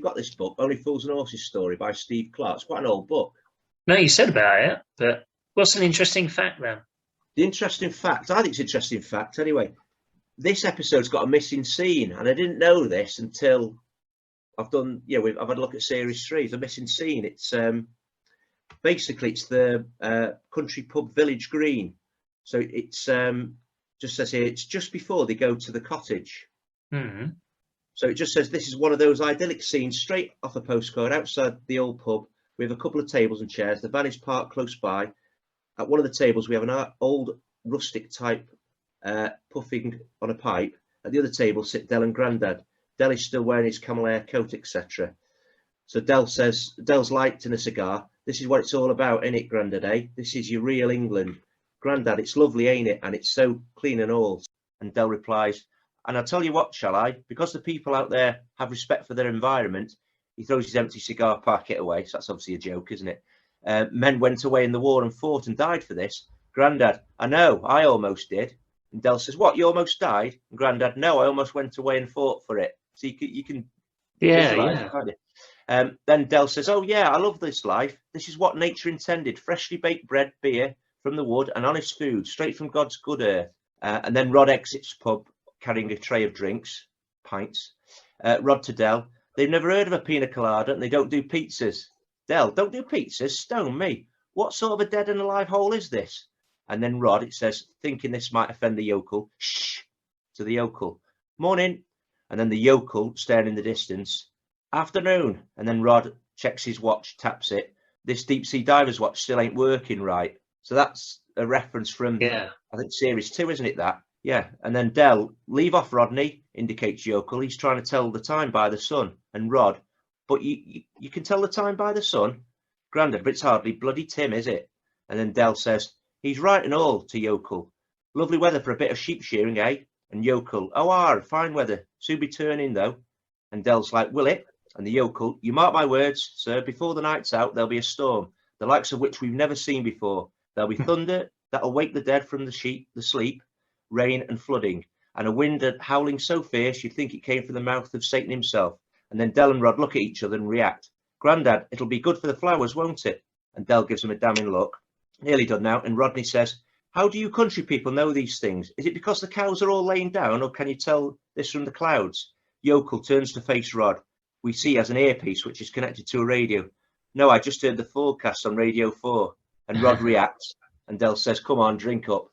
got this book, Only Fools and Horses Story by Steve Clark. It's quite an old book. No, you said about it, but what's an interesting fact then? The interesting fact, I think it's an interesting fact anyway. This episode's got a missing scene, and I didn't know this until I've done, I've had a look at series 3. The missing scene. It's basically it's the country pub Village Green. So it's just says here it's just before they go to the cottage. Mm-hmm. So it just says this is one of those idyllic scenes straight off a postcard outside the old pub. We have a couple of tables and chairs. The van is parked close by. At one of the tables, we have an old rustic type puffing on a pipe. At the other table sit Del and Grandad. Del is still wearing his camel hair coat, etc. So Del says, Del's lighting a cigar. This is what it's all about, ain't it, Grandad, eh? This is your real England. Grandad, it's lovely, ain't it? And it's so clean and all. And Del replies, and I'll tell you what, shall I? Because the people out there have respect for their environment. He throws his empty cigar packet away. So that's obviously a joke, isn't it? Men went away in the war and fought and died for this. Grandad, I know, I almost did. And Del says, what, you almost died? And Grandad, no, I almost went away and fought for it. So you can yeah. Then Del says, oh yeah, I love this life. This is what nature intended. Freshly baked bread, beer from the wood and honest food straight from God's good earth. And then Rod exits pub carrying a tray of drinks, pints. Rod to Del, they've never heard of a pina colada and they don't do pizzas. Del, don't do pizzas? Stone me. What sort of a dead and alive hole is this? And then Rod, it says, thinking this might offend the yokel, shh, to the yokel. Morning. And then the yokel, staring in the distance, afternoon. And then Rod checks his watch, taps it. This deep sea diver's watch still ain't working right. So that's a reference from, I think, series 2, isn't it, that? Yeah. And then Del, leave off, Rodney, indicates yokel. He's trying to tell the time by the sun. And Rod, but you can tell the time by the sun? Grandad, but it's hardly bloody Tim, is it? And then Del says, he's right and all, to yokel. Lovely weather for a bit of sheep shearing, eh? And yokel, oh, fine weather. Soon be turning, though. And Del's like, will it? And the yokel, you mark my words, sir, before the night's out, there'll be a storm, the likes of which we've never seen before. There'll be thunder that'll wake the dead from the sleep, rain and flooding, and a wind howling so fierce you'd think it came from the mouth of Satan himself. And then Del and Rod look at each other and react. Grandad, it'll be good for the flowers, won't it? And Del gives him a damning look. Nearly done now. And Rodney says, how do you country people know these things? Is it because the cows are all laying down, or can you tell this from the clouds? Yokel turns to face Rod. We see he has an earpiece which is connected to a radio. No, I just heard the forecast on Radio 4. And Rod reacts. And Del says, come on, drink up.